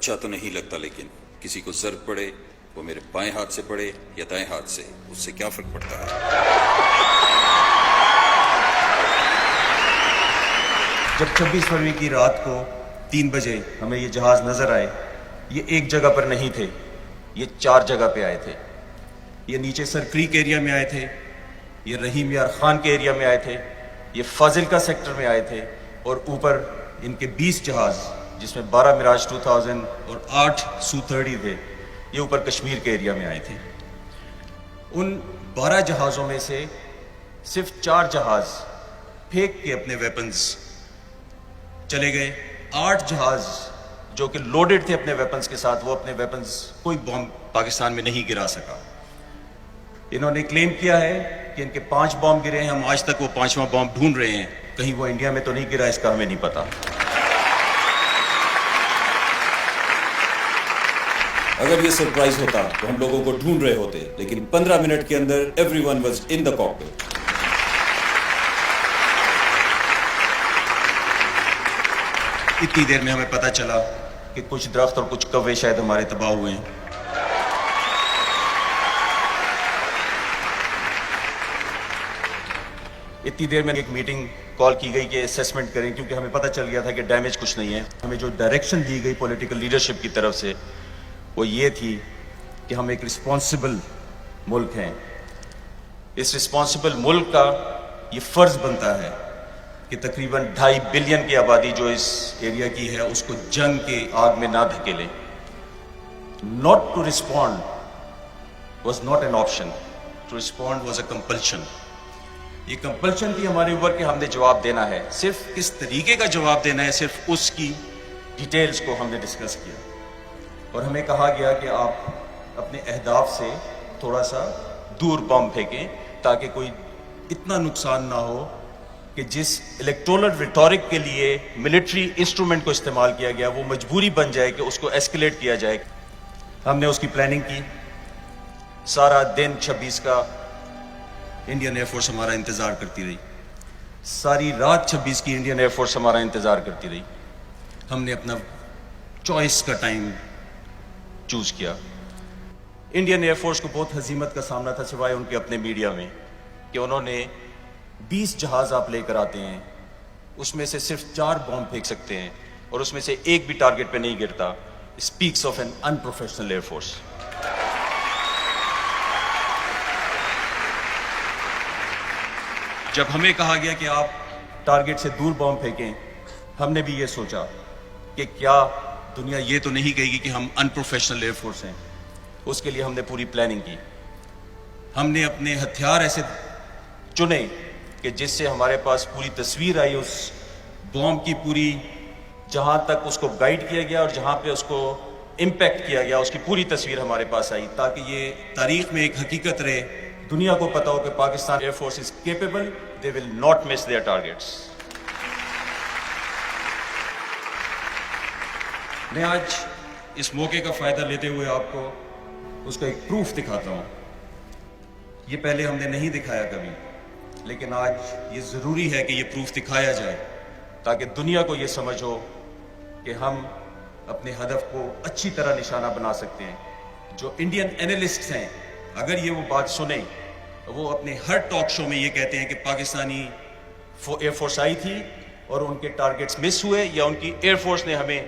اچھا تو نہیں لگتا، لیکن کسی کو ضرب پڑے وہ میرے بائیں ہاتھ سے پڑے یا دائیں ہاتھ سے، اس سے کیا فرق پڑتا ہے؟ جب 26 فروری کی رات کو 3 بجے ہمیں یہ جہاز نظر آئے، یہ ایک جگہ پر نہیں تھے، یہ 4 جگہ پہ آئے تھے. یہ نیچے سر کریک ایریا میں آئے تھے، یہ رحیم یار خان کے ایریا میں آئے تھے، یہ فاضلکا سیکٹر میں آئے تھے، اور اوپر ان کے 20 جہاز جس میں 12 میراج 2000 اور 8 سو-30 تھے، یہ اوپر کشمیر کے ایریا میں آئے تھے. ان 12 جہازوں میں سے صرف 4 جہاز پھینک کے اپنے ویپنز چلے گئے. 8 جہاز جو کہ لوڈڈ تھے اپنے ویپنز کے ساتھ، وہ اپنے ویپنز کوئی بم پاکستان میں نہیں گرا سکا. انہوں نے کلیم کیا ہے کہ ان کے 5 بم گرے ہیں، ہم آج تک وہ 5واں بم ڈھونڈ رہے ہیں، کہیں وہ انڈیا میں تو نہیں گرا، اس کا ہمیں نہیں پتا. اگر یہ سرپرائز ہوتا تو ہم لوگوں کو ڈھونڈ رہے ہوتے، لیکن 15 منٹ کے اندر every one was in the cockpit. اتنی دیر میں ہمیں پتا چلا کہ کچھ درخت اور کچھ کوے شاید ہمارے تباہ ہوئے ہیں. اتنی دیر میں ایک میٹنگ کال کی گئی کہ اسیسمنٹ کریں، کیونکہ ہمیں پتہ چل گیا تھا کہ ڈیمیج کچھ نہیں ہے. ہمیں جو ڈائریکشن دی گئی پولیٹیکل لیڈرشپ کی طرف سے وہ یہ تھی کہ ہم ایک رسپانسبل ملک ہیں. اس رسپانسبل ملک کا یہ فرض بنتا ہے کہ تقریباً 2.5 بلین کی آبادی جو اس ایریا کی ہے اس کو جنگ کے آگ میں نہ دھکیلے. Not to respond was not an option, to respond was a compulsion. یہ کمپلشن تھی ہمارے اوپر کہ ہم نے جواب دینا ہے. صرف کس طریقے کا جواب دینا ہے، صرف اس کی ڈیٹیلز کو ہم نے ڈسکس کیا، اور ہمیں کہا گیا کہ آپ اپنے اہداف سے تھوڑا سا دور بم پھینکیں تاکہ کوئی اتنا نقصان نہ ہو کہ جس الیکٹورل ریٹورک کے لیے ملٹری انسٹرومنٹ کو استعمال کیا گیا وہ مجبوری بن جائے کہ اس کو ایسکیلیٹ کیا جائے. ہم نے اس کی پلاننگ کی. سارا دن 26 کا انڈین ایئر فورس ہمارا انتظار کرتی رہی. ساری رات 26 کی انڈین ایئر فورس ہمارا انتظار کرتی رہی. ہم نے اپنا چوائس کا ٹائم چوز کیا. انڈین ایئر فورس کو بہت ہزیمت کا سامنا تھا سوائے ان کے اپنے میڈیا میں کہ انہوں نے 20 جہاز آپ لے کر آتے ہیں، اس میں سے صرف 4 بم پھینک سکتے ہیں اور اس میں سے ایک بھی ٹارگٹ پہ نہیں گرتا. Speaks of an unprofessional air force. جب ہمیں کہا گیا کہ آپ ٹارگٹ سے دور بم پھینکیں، ہم نے بھی یہ سوچا کہ کیا دنیا یہ تو نہیں کہے گی کہ ہم انپروفیشنل ایئر فورس ہیں. اس کے لیے ہم نے پوری پلاننگ کی. ہم نے اپنے ہتھیار ایسے چنے کہ جس سے ہمارے پاس پوری تصویر آئی اس بوم کی، پوری جہاں تک اس کو گائیڈ کیا گیا اور جہاں پہ اس کو امپیکٹ کیا گیا اس کی پوری تصویر ہمارے پاس آئی، تاکہ یہ تاریخ میں ایک حقیقت رہے، دنیا کو پتا ہو کہ Pakistan air force is capable, they will not miss their targets. میں آج اس موقع کا فائدہ لیتے ہوئے آپ کو اس کا ایک پروف دکھاتا ہوں. یہ پہلے ہم نے نہیں دکھایا کبھی، لیکن آج یہ ضروری ہے کہ یہ پروف دکھایا جائے تاکہ دنیا کو یہ سمجھ ہو کہ ہم اپنے ہدف کو اچھی طرح نشانہ بنا سکتے ہیں. جو انڈین اینالسٹس ہیں اگر یہ وہ بات سنیں، وہ اپنے ہر ٹاک شو میں یہ کہتے ہیں کہ پاکستانی ایئر فورس آئی تھی اور ان کے ٹارگٹس مس ہوئے یا ان کی ایئر فورس نے ہمیں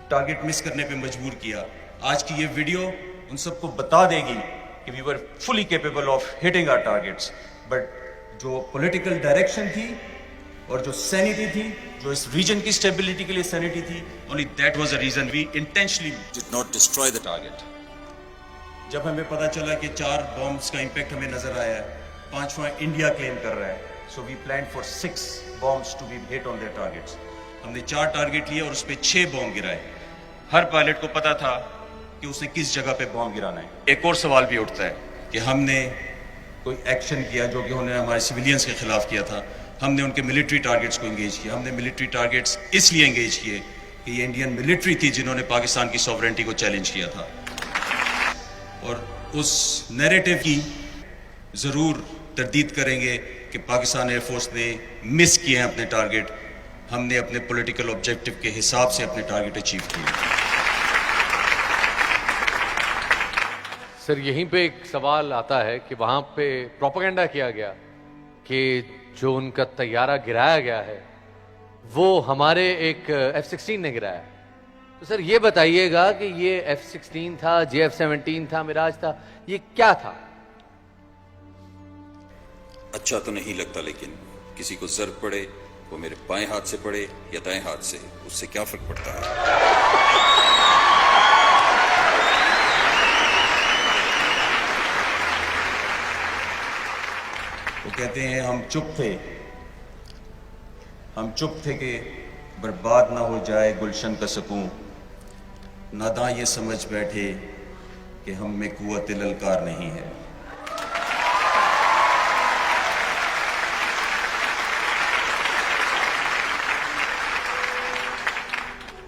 ٹارگٹ مس کرنے پہ مجبور کیا. آج کی یہ ویڈیو ان سب کو بتا دے گی کہ we were fully capable of hitting our targets. But جو پولیٹیکل ڈائریکشن تھی اور جو سینیٹی تھی، جو اس ریجن کی اسٹیبلٹی کے لیے سینیٹی تھی، only that was the reason we intentionally did not destroy the target. جب ہمیں پتا چلا کہ 4 بمز کا امپیکٹ ہمیں نظر آیا ہے، 5واں انڈیا کلیم کر رہا ہے، so we planned for 6 bombs to be hit on their targets. ہم نے 4 ٹارگٹ لیے اور اس پہ 6 بم گرائے. ہر پائلٹ کو پتا تھا کہ اس نے کس جگہ پہ بم گرانا ہے. ایک اور سوال بھی اٹھتا ہے کہ ہم نے کوئی ایکشن کیا جو کہ انہوں نے ہمارے سویلینز کے خلاف کیا تھا. ہم نے ان کے ملٹری ٹارگٹس کو انگیج کیا. ہم نے ملٹری ٹارگٹس اس لیے انگیج کیے کہ یہ انڈین ملٹری تھی جنہوں نے پاکستان کی سوورنٹی کو چیلنج کیا تھا، اور اس نیریٹو کی ضرور تردید کریں گے کہ پاکستان ایئر فورس نے مس کیے ہیں اپنے ٹارگٹ. ہم نے اپنے پولیٹیکل آبجیکٹو کے حساب سے اپنے ٹارگٹ اچیو کیے. سر یہیں پہ ایک سوال آتا ہے کہ وہاں پہ پروپیگنڈا کیا گیا کہ جو ان کا طیارہ گرایا گیا ہے وہ ہمارے ایک F-16 نے گرایا ہے. تو سر یہ بتائیے گا کہ یہ F-16 تھا, JF-17 تھا, میراج تھا, یہ کیا تھا؟ اچھا تو نہیں لگتا, لیکن کسی کو ضرب پڑے وہ میرے بائیں ہاتھ سے پڑے یا دائیں ہاتھ سے, اس سے کیا فرق پڑتا ہے؟ وہ کہتے ہیں ہم چپ تھے کہ برباد نہ ہو جائے گلشن کا سکون, ناداں یہ سمجھ بیٹھے کہ ہم میں قوت للکار نہیں ہے.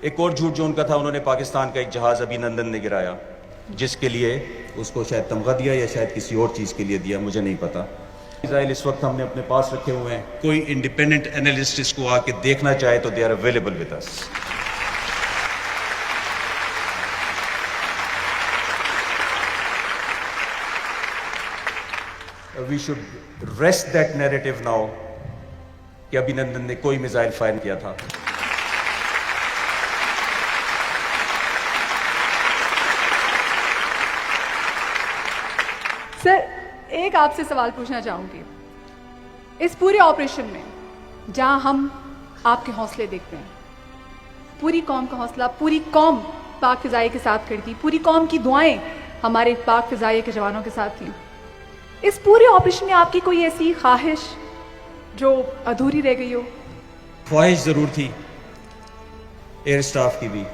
ایک اور جھوٹ جو ان کا تھا, انہوں نے پاکستان کا ایک جہاز ابھی نندن نے گرایا, جس کے لیے اس کو شاید تمغہ دیا یا شاید کسی اور چیز کے لیے دیا, مجھے نہیں پتا. میزائل اس وقت ہم نے اپنے پاس رکھے ہوئے ہیں, کوئی انڈیپینڈنٹ اینالسٹ اس کو آ کے دیکھنا چاہے تو they are available with us. We should rest that narrative now کہ ابھی نندن نے کوئی میزائل فائر کیا تھا. سر ایک آپ سے سوال پوچھنا چاہوں گی, اس پورے آپریشن میں جہاں ہم آپ کے حوصلے دیکھتے ہیں, پوری قوم کا حوصلہ, پوری قوم پاک فضائیہ کے ساتھ کھڑی تھی, پوری قوم کی دعائیں ہمارے پاک فضائیہ کے جوانوں کے ساتھ تھیں, اس پورے آپریشن میں آپ کی کوئی ایسی خواہش جو ادھوری رہ گئی ہو؟ خواہش ضرور تھی ایئر اسٹاف کی بھی.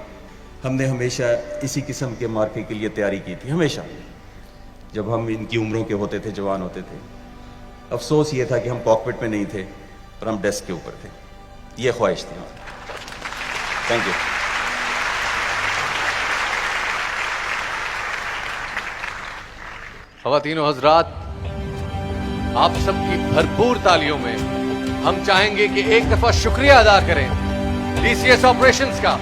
ہم نے ہمیشہ اسی قسم کے مارکے کے لیے تیاری کی تھی, ہمیشہ جب ہم ان کی عمروں کے ہوتے تھے, جوان ہوتے تھے. افسوس یہ تھا کہ ہم کاکپٹ میں نہیں تھے اور ہم ڈیسک کے اوپر تھے. یہ خواہش تھی. Thank you. خواتین و حضرات, آپ سب کی بھرپور تالیوں میں ہم چاہیں گے کہ ایک دفعہ شکریہ ادا کریں DCS آپریشنز کا.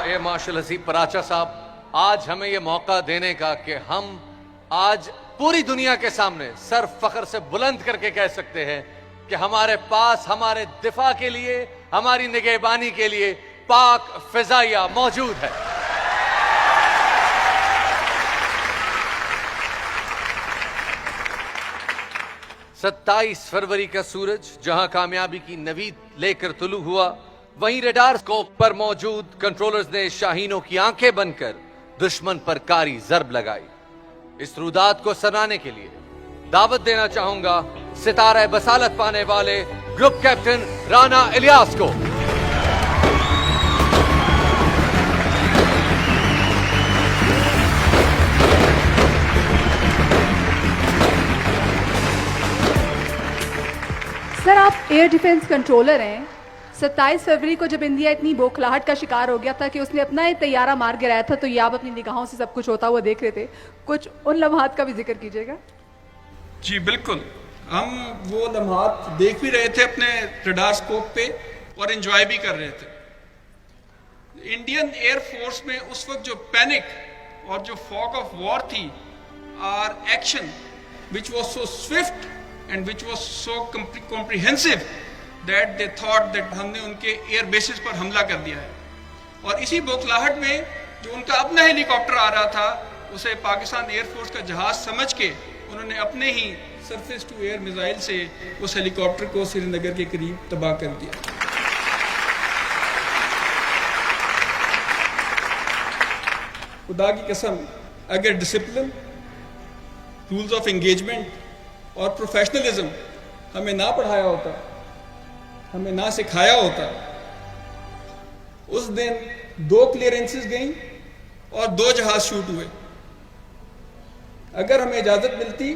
اے مارشل حسیب پراچا صاحب, آج ہمیں یہ موقع دینے کا کہ ہم آج پوری دنیا کے سامنے سر فخر سے بلند کر کے کہہ سکتے ہیں کہ ہمارے پاس ہمارے دفاع کے لیے, ہماری نگہبانی کے لیے پاک فضائیہ موجود ہے. ستائیس فروری کا سورج جہاں کامیابی کی نوید لے کر طلوع ہوا, وہیں ریڈار اسکوپ پر موجود کنٹرولرز نے شاہینوں کی آنکھیں بن کر دشمن پر کاری ضرب لگائی. اس رودات کو سراہنے کے لیے دعوت دینا چاہوں گا ستارہ بصالت پانے والے گروپ کیپٹن رانا الیاس کو. سر آپ ایئر ڈیفنس کنٹرولر ہیں. 27 فروری کو جب انڈیا اتنی بوکھلاہٹ کا شکار ہو گیا تھا کہ اس نے اپنا ایک طیارہ مار گرایا تھا, تو یہ آپ اپنی نگاہوں سے سب کچھ ہوتا ہوا دیکھ رہے تھے, کچھ ان لمحات کا بھی ذکر کیجیے گا. جی بالکل, ہم وہ لمحات دیکھ بھی رہے تھے اپنے ریڈار اسکوپ پہ اور انجوائے بھی کر رہے تھے. انڈین ایئر فورس میں اس وقت جو پینک اور جو فاگ آف وار تھی, our action which was so swift and which was so comprehensive that they thought that ہم نے ان کے ایئر بیسز پر حملہ کر دیا ہے. اور اسی بوکھلاہٹ میں جو ان کا اپنا ہیلی کاپٹر آ رہا تھا, اسے پاکستان ایئر فورس کا جہاز سمجھ کے انہوں نے اپنے ہی سرفیس ٹو ایئر میزائل سے اس ہیلی کاپٹر کو سری نگر کے قریب تباہ کر دیا. خدا کی قسم, اگر ڈسپلن, رولز آف انگیجمنٹ اور پروفیشنلزم ہمیں نہ پڑھایا ہوتا, ہمیں نہ سکھایا ہوتا, اس دن 2 کلیئرنسز گئیں اور 2 جہاز شوٹ ہوئے. اگر ہمیں اجازت ملتی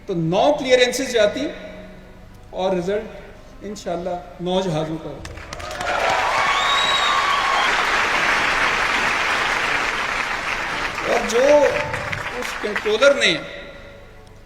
تو 9 کلیئرنسز جاتی اور رزلٹ انشاءاللہ 9 جہازوں کا ہوتا. اور جو اس کنٹرولر نے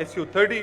SU-30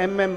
MM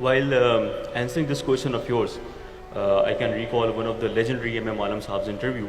While answering this question of yours, I can recall one of the legendary MM Alam Sahab's interview.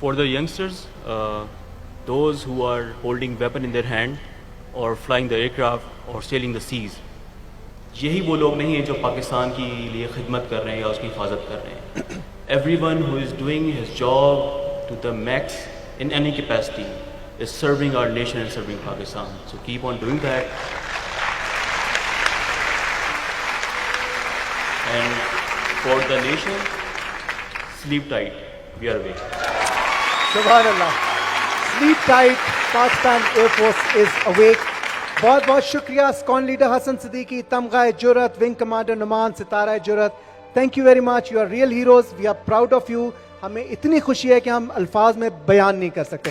For the youngsters, those who are holding weapon in their hand or flying the aircraft or sailing the seas, یہی وہ لوگ نہیں ہیں جو پاکستان کی لیے خدمت کر رہے ہیں یا اس کی حفاظت کر رہے ہیں. Everyone who is doing his job to the max in any capacity is serving our nation and serving Pakistan. So keep on doing that. And for the nation, sleep tight, we are awake. سبحان اللہ. Sleep tight, Pakistan Air Force is awake. بہت بہت شکریہ ISKCON leader حسن صدیقی, تمغہ جرأت, wing commander Nauman, Sitara Jurat. Thank you very much. You are real heroes. We are proud of you. ہمیں اتنی خوشی ہے کہ ہم الفاظ میں بیان نہیں کر سکتے.